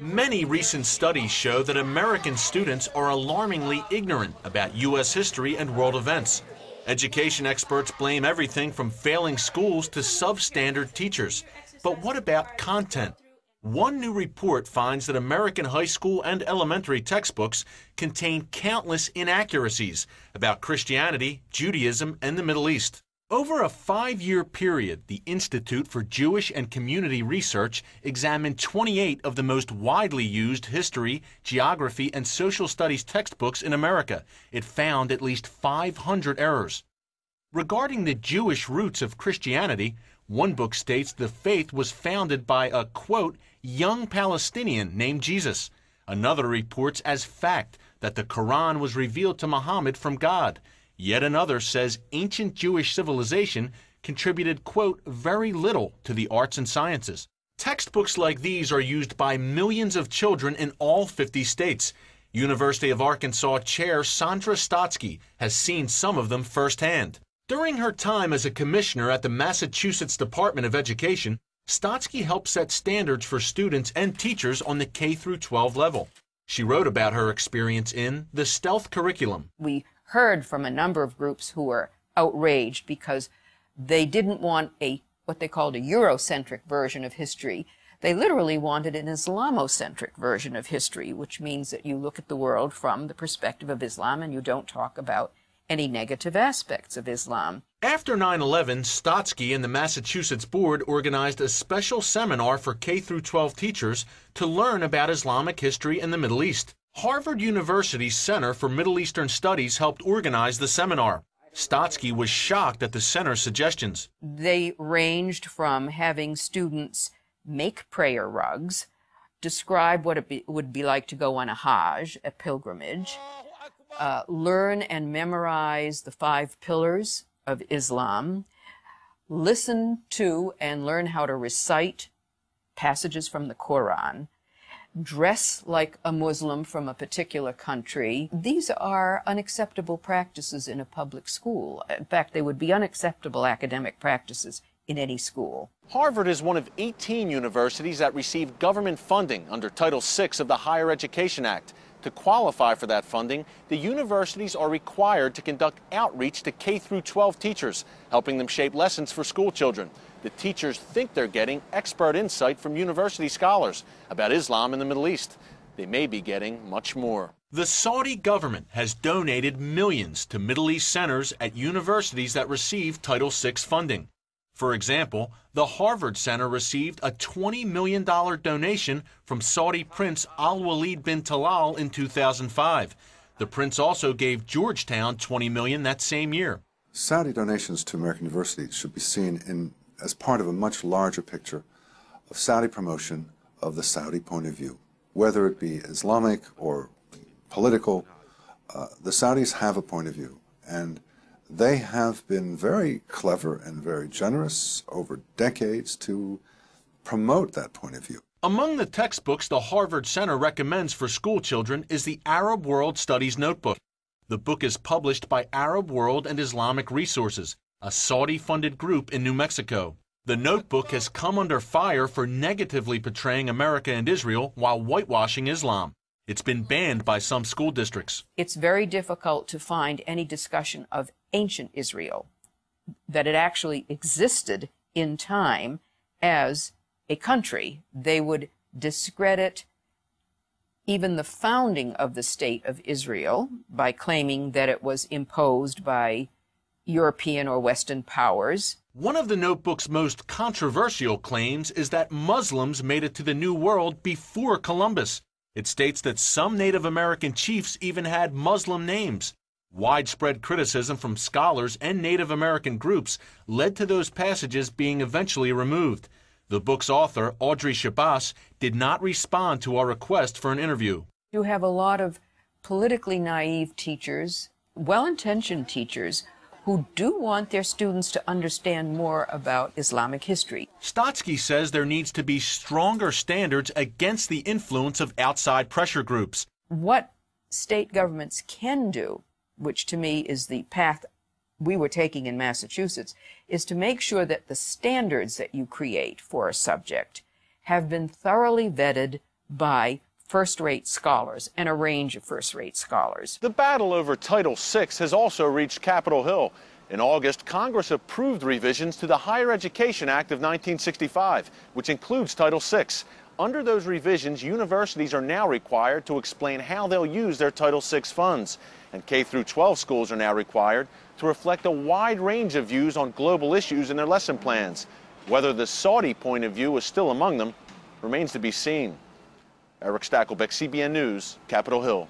Many recent studies show that American students are alarmingly ignorant about U.S. history and world events. Education experts blame everything from failing schools to substandard teachers. But what about content? One new report finds that American high school and elementary textbooks contain countless inaccuracies about Christianity, Judaism, and the Middle East. Over a 5-year period, the Institute for Jewish and Community Research examined 28 of the most widely used history, geography, and social studies textbooks in America. It found at least 500 errors. Regarding the Jewish roots of Christianity, one book states the faith was founded by a, quote, young Palestinian named Jesus. Another reports as fact that the Qur'an was revealed to Muhammad from God. Yet another says ancient Jewish civilization contributed, quote, very little to the arts and sciences. Textbooks like these are used by millions of children in all 50 states. University of Arkansas Chair Sandra Stotsky has seen some of them firsthand. During her time as a commissioner at the Massachusetts Department of Education, Stotsky helped set standards for students and teachers on the K-12 level. She wrote about her experience in The Stealth Curriculum. We heard from a number of groups who were outraged because they didn't want what they called a Eurocentric version of history. They literally wanted an Islamocentric version of history, which means that you look at the world from the perspective of Islam and you don't talk about any negative aspects of Islam. After 9/11, Stotsky and the Massachusetts Board organized a special seminar for K-12 teachers to learn about Islamic history in the Middle East. Harvard University's Center for Middle Eastern Studies helped organize the seminar. Stotsky was shocked at the center's suggestions. They ranged from having students make prayer rugs, describe what it would be like to go on a Hajj, a pilgrimage, learn and memorize the 5 pillars of Islam, listen to and learn how to recite passages from the Qur'an, dress like a Muslim from a particular country. These are unacceptable practices in a public school. In fact, they would be unacceptable academic practices in any school. Harvard is one of 18 universities that receive government funding under Title VI of the Higher Education Act. To qualify for that funding, the universities are required to conduct outreach to K-12 teachers, helping them shape lessons for school children. The teachers think they're getting expert insight from university scholars about Islam in the Middle East. They may be getting much more. The Saudi government has donated millions to Middle East centers at universities that receive Title VI funding. For example, the Harvard Center received a $20 million donation from Saudi Prince Al-Walid bin Talal in 2005. The prince also gave Georgetown $20 million that same year. Saudi donations to American universities should be seen as part of a much larger picture of Saudi promotion of the Saudi point of view. Whether it be Islamic or political, the Saudis have a point of view, and they have been very clever and very generous over decades to promote that point of view. Among the textbooks the Harvard Center recommends for school children is the Arab World Studies Notebook. The book is published by Arab World and Islamic Resources, a Saudi-funded group in New Mexico. The notebook has come under fire for negatively portraying America and Israel while whitewashing Islam. It's been banned by some school districts. It's very difficult to find any discussion of ancient Israel, that it actually existed in time as a country. They would discredit even the founding of the State of Israel by claiming that it was imposed by European or Western powers. One of the notebook's most controversial claims is that Muslims made it to the New World before Columbus. It states that some Native American chiefs even had Muslim names. Widespread criticism from scholars and Native American groups led to those passages being eventually removed. The book's author, Audrey Shabazz, did not respond to our request for an interview. You have a lot of politically naive teachers, well-intentioned teachers, who do want their students to understand more about Islamic history. Stotsky says there needs to be stronger standards against the influence of outside pressure groups. What state governments can do, which to me is the path we were taking in Massachusetts, is to make sure that the standards that you create for a subject have been thoroughly vetted by first-rate scholars and a range of first-rate scholars. The battle over Title VI has also reached Capitol Hill. In August, Congress approved revisions to the Higher Education Act of 1965, which includes Title VI. Under those revisions, universities are now required to explain how they'll use their Title VI funds. And K-12 schools are now required to reflect a wide range of views on global issues in their lesson plans. Whether the Saudi point of view is still among them remains to be seen. Eric Stakelbeck, CBN News, Capitol Hill.